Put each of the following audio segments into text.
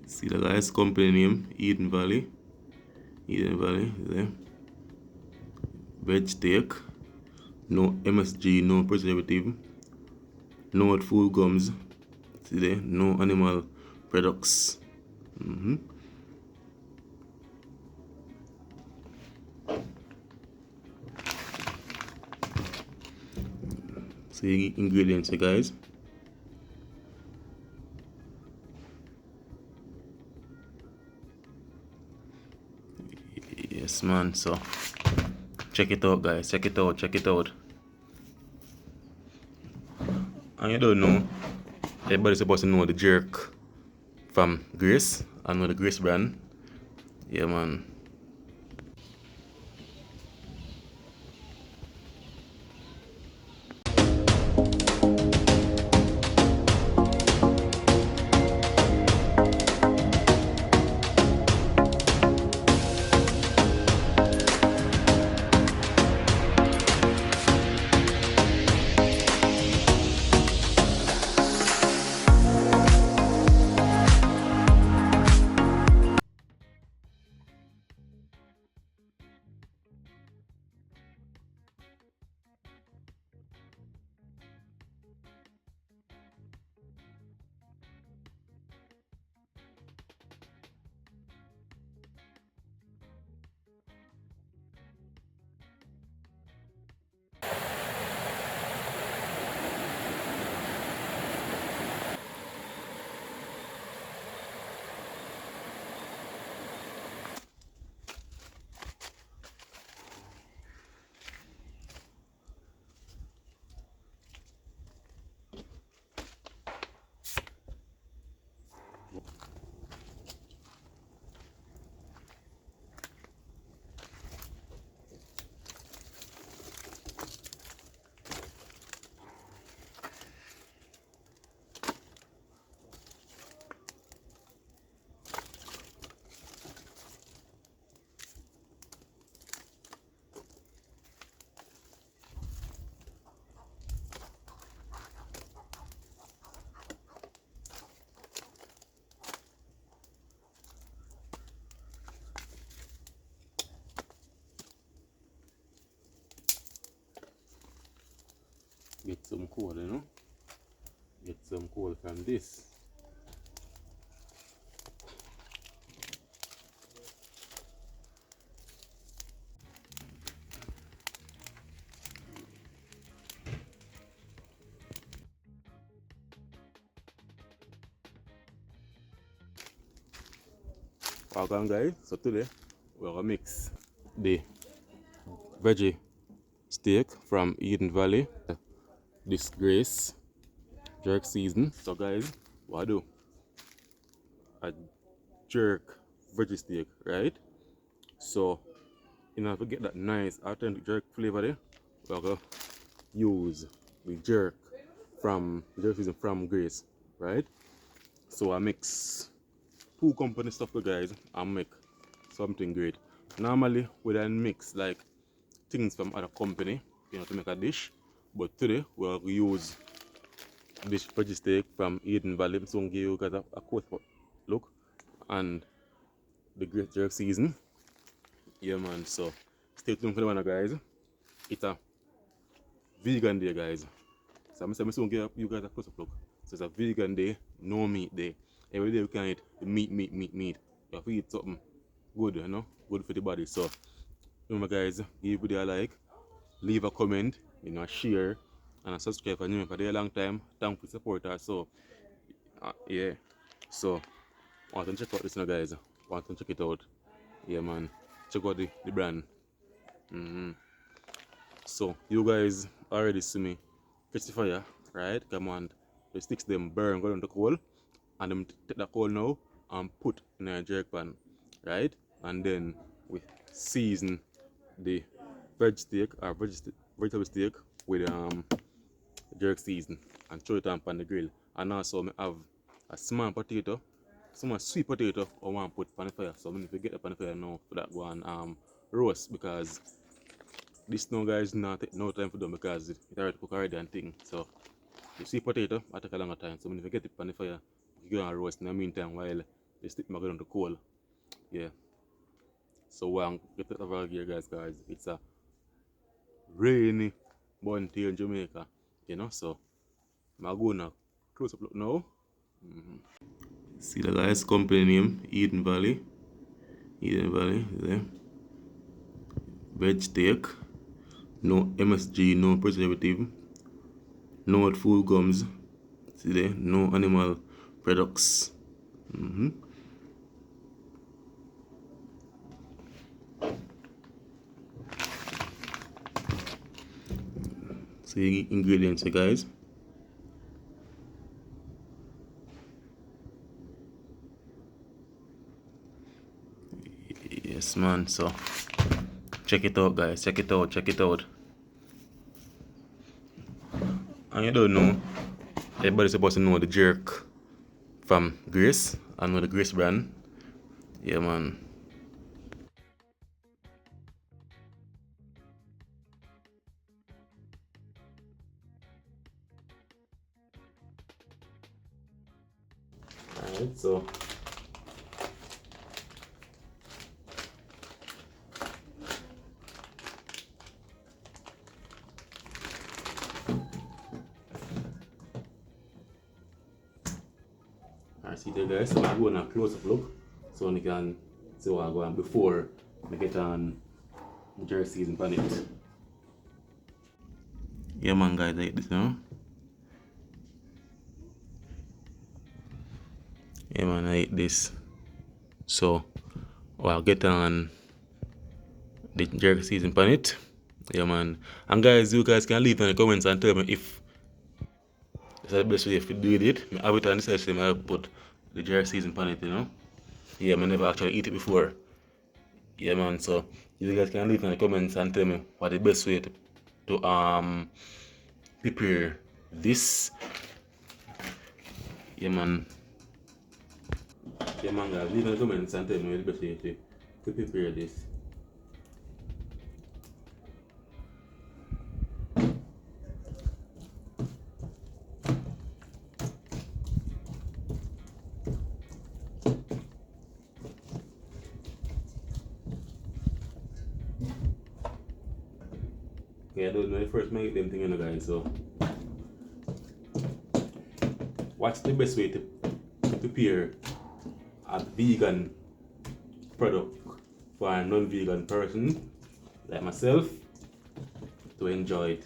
See the guys, company name, Eden Valley. Eden Valley, there. Veg steak. No MSG, no preservative. No food gums. See there, no animal products. See ingredients here, guys. Yes, man. So check it out, guys. Check it out. Check it out. And you don't know, everybody's supposed to know the jerk from Grace. I know the Grace brand. Yeah, man. Get some coal, you know. Get some coal from this. Welcome, guys. So today we're gonna mix the veggie steak from Eden Valley. This Grace jerk season. So guys, what I do? I jerk veggie steak, right? So in order to get that nice authentic jerk flavor there, we're gonna use the jerk season from Grace, right? So I mix two company stuff guys and make something great. Normally we don't mix like things from other company, you know, to make a dish. But today we'll use this veggie steak from Eden Valley. So I'll give you guys a close look and the great jerk season. Yeah, man. So stay tuned for the one, guys. It's a vegan day, guys. So I'm going to give you guys a close up look. So it's a vegan day, no meat day. Every day we can eat meat. You have to eat something good, you know, good for the body. So remember, guys, give video a like, leave a comment, you know, share, and subscribe for new for a long time. Thank you for support us. So yeah. So want to check out this now, guys. Want to check it out. Yeah, man. Check out the brand. So you guys already see me catch the fire, right? Come on, the sticks them burn, go down the coal, and them take the coal now and put in a jerk pan, right? And then we season the vegetable steak with jerk season and throw it on the grill. And also I have a small potato, some sweet potato I want to put on the fire. So I'm going to get the pan the fire now for that one roast, because this now, guys, not take no time for them because it already cook already and thing. So the sweet potato I take a longer time. So when you get it on the fire, you go and roast in the meantime while the stick might go down to coal. Yeah. So we'll get it over here, guys, it's a rainy morning here in Jamaica, you know. So I'm going to close up look now. See the guys, company name Eden Valley. Eden Valley, there. Veg steak, no MSG, no preservative, no food gums. See there, no animal products. See ingredients, guys. Yes, man. So check it out, guys. Check it out. Check it out. And you don't know, everybody's supposed to know the jerk from Grace. I know the Grace brand. Yeah, man. Alright, so alright, see there, guys. So I'm going to close up look so you can see what I'm going before we get on the jerseys and pan it. Yeah, man, guys, like this, you know. Yeah, man, I hate this. So, I'll get on the jerky season pan it. Yeah, man. And guys, you guys can leave in the comments and tell me if it's the best way if you do it. I have it on the session, I put the jerky season pan it, you know. Yeah, I never actually eat it before. Yeah, man. So, you guys can leave in the comments and tell me what the best way to prepare this. Yeah, man. Yeah, man, guys, leave in the comments and tell me the best way to prepare this. Yeah, I don't know the first make them thing, you know, guys. So, what's the best way to prepare a vegan product for a non-vegan person like myself to enjoy it?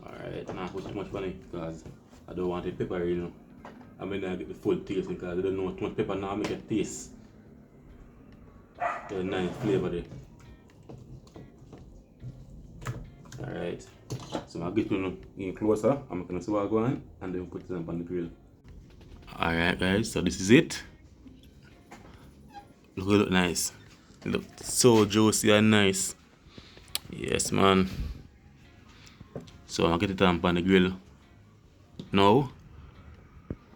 Alright, not put too much on it because I don't want it peppery, you know. I may not get the full taste because I don't know too much pepper now make it taste. The nice flavor there. Alright, so I'll get you in closer. I'm gonna see what I go on and then put it up on the grill. Alright, guys, so this is it. Look nice. Look so juicy and nice. Yes, man. So I'll get it on the grill now.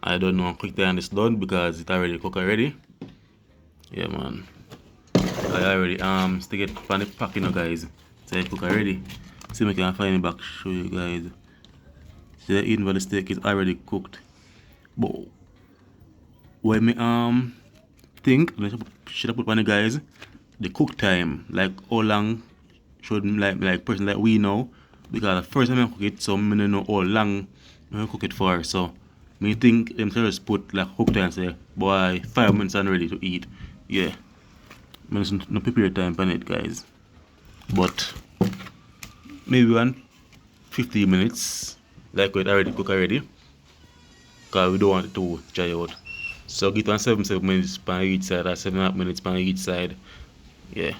I don't know how quick time it's done because it already cooked already. Yeah, man. I already stick it on the pack, you know, guys. So it cook already. See if I can find it back, show you guys. See the Eden Valley steak is already cooked. But when me think should I put on the guys the cook time, like how long should like person like we know, because the first time I cook it, so I don't know how long I cook it for. So me think them just put like cook time, say boy 5 minutes and ready to eat. Yeah, I no prepare time on it, guys, but maybe 15 minutes, like it already cook already, because we don't want it to dry out. So get 7 minutes per each side, or 7.5 minutes per each side. Yeah.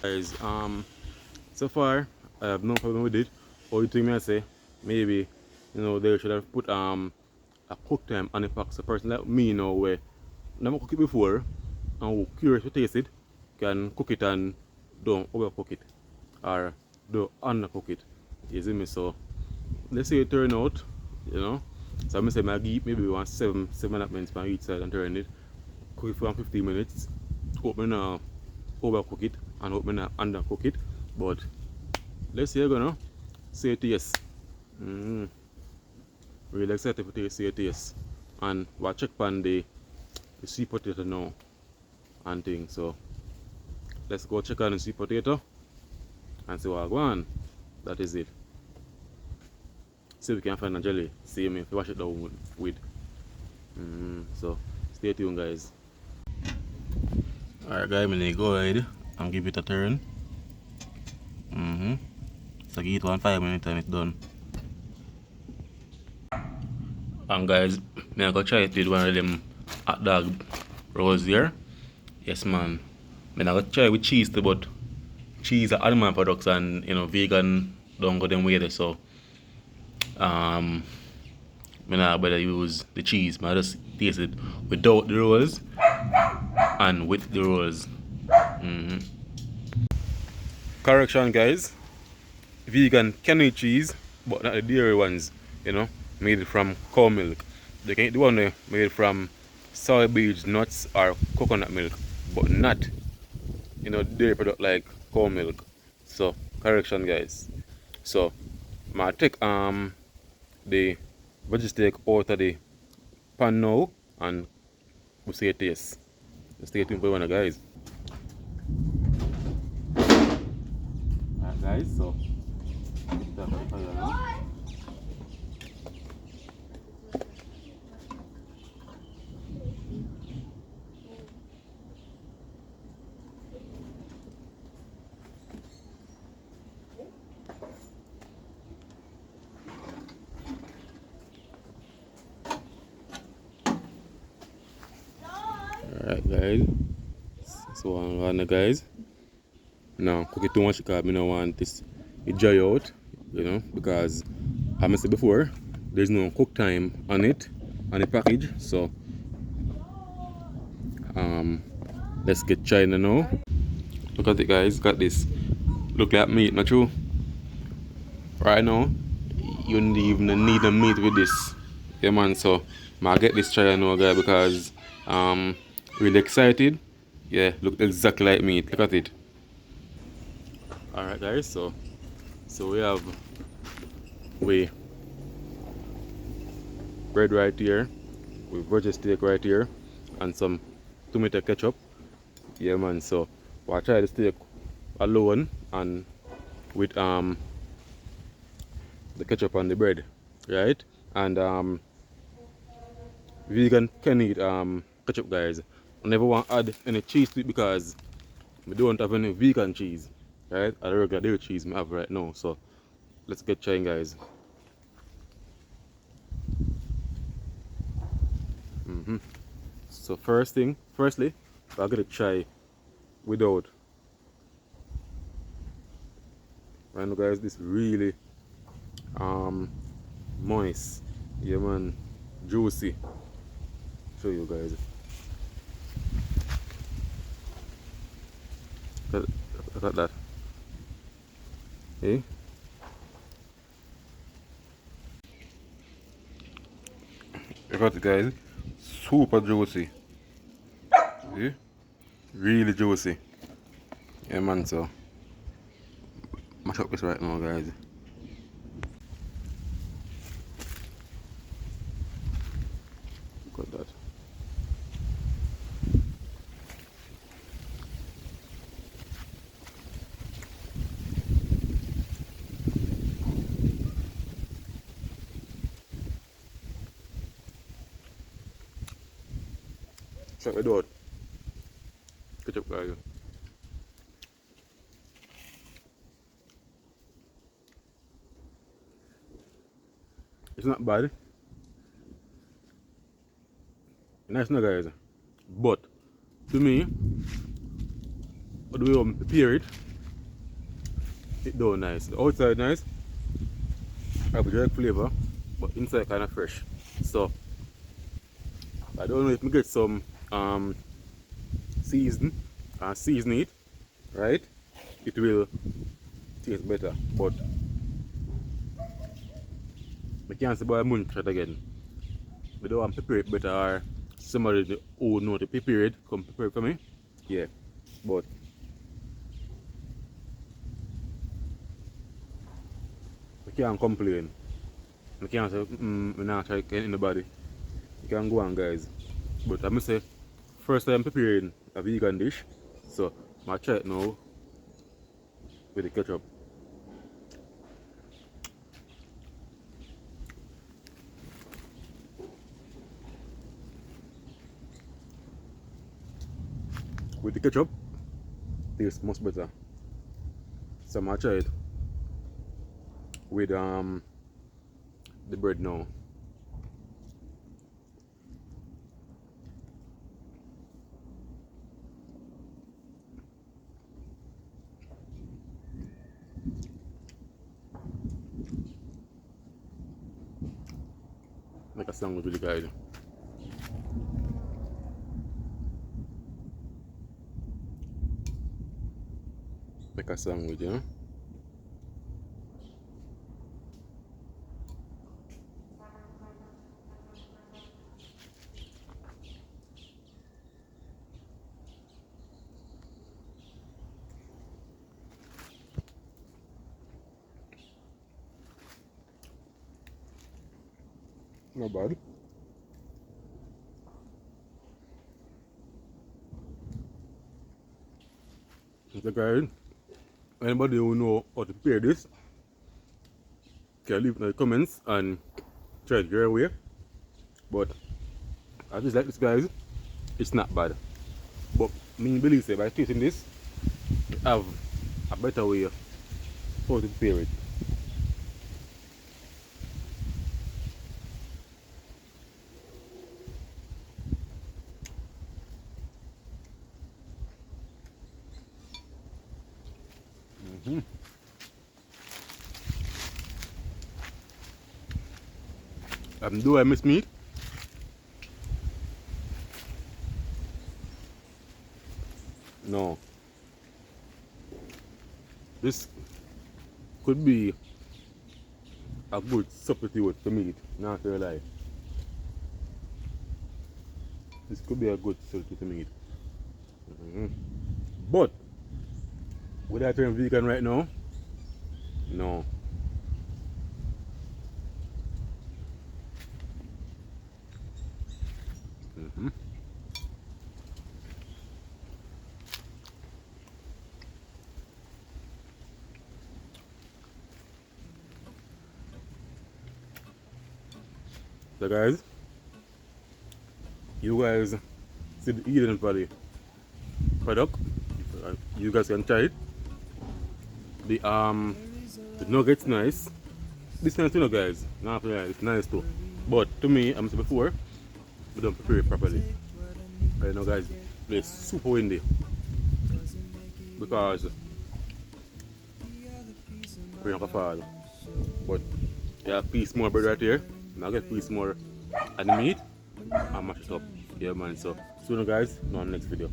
Guys, so far I have no problem with it. Or you think me I say maybe they should have put a cook time on the pack. So person like me where never cook it before and who curious to taste it can cook it and don't overcook it or don't undercook it. You see me? So let's say it turn out. So I'm gonna say my give maybe 7 minutes on each side and turn it. Cook it for 15 minutes. Hope me not overcook it and hope me not undercook it. But let's see, gonna say it yes. Really excited to say it yes. And we'll check on the sweet potato now and things. So let's go check on the sweet potato and see what Gwaan. That is it. See if we can find a jelly. See me if you wash it down with. So stay tuned, guys. Alright, guys, I'm gonna go ahead and give it a turn. So give it 5 minutes and it's done. And guys, I'm gonna try it with one of them hot dog rolls here. Yes, man. I'm gonna try with cheese too, but cheese are animal products and vegan don't go them way there. So I'm not better use the cheese. I just taste it without the rolls and with the rolls. Correction, guys. Vegan can eat cheese, but not the dairy ones. Made from cow milk. They can eat the one made from soybeans, nuts, or coconut milk, but not dairy product like cow milk. So correction, guys. So I take the veggie steak out of the pan now and we'll see a taste. Stay tuned for one, guys. Alright, guys, so alright, guys. So I'm gonna, guys. Now cook it too much because I don't want this it dry out, because as I said before, there's no cook time on it on the package. So let's get China now. Look at it, guys. Got this. Look like meat, not true? Right now, you don't even need the meat with this. Yeah, man. So I get this China now, guys, because really excited. Yeah, look exactly like meat. Look at it. Alright, guys, so we have bread right here, with Vege steak right here, and some tomato ketchup. Yeah, man. So we'll try the steak alone and with the ketchup on the bread, right? And vegan can eat ketchup, guys. I never want to add any cheese to it because we don't have any vegan cheese, right? I regular dairy cheese I have right now. So let's get trying, guys. So firstly, I'm gonna try without. Right now, guys, this really moist. Yeah, man, juicy. Show you guys. Look at that. Hey. Look at it, guys. Super juicy. See? Really juicy. Yeah, man. So mash up this right now, guys. Look at that. Check it out. Ketchup, guys. It's not bad. Nice, no, guys. But to me, the way I prepare it, It do nice. The outside nice, have a direct flavor, but inside kind of fresh. So I don't know if we get some season it, right? It will taste better. But we can't say about munch it again. We don't want to prepare it better or somebody who know to prepare it come prepare it for me. Yeah. But we can't complain. We can't say we not try to anybody. You can go on guys. But I must say first time preparing a vegan dish. So I try it now with the ketchup. With the ketchup, tastes much better. So I try it with the bread now. Make a sandwich with the guys. Make a sandwich, you know? Not bad. So guys, anybody who know how to prepare this, can leave in the comments and try it your way. But I just like this guys, it's not bad. But me believe say by tasting this, you have a better way how to prepare it. Do I miss meat? No. This could be a good substitute for meat, not to lie. This could be a good substitute for meat. But would I turn vegan right now? No. So guys, you guys see the Eden Valley product. You guys can try it. The nuggets nice. This nice too, guys. Not lie, it's nice too. But to me, I'm saying before, we don't prepare it properly. Right now, guys, it's super windy because we're not gonna fall. But yeah, piece more bread right here. Now get piece more and the meat and mash it up. Yeah, man. So soon, guys. On the next video.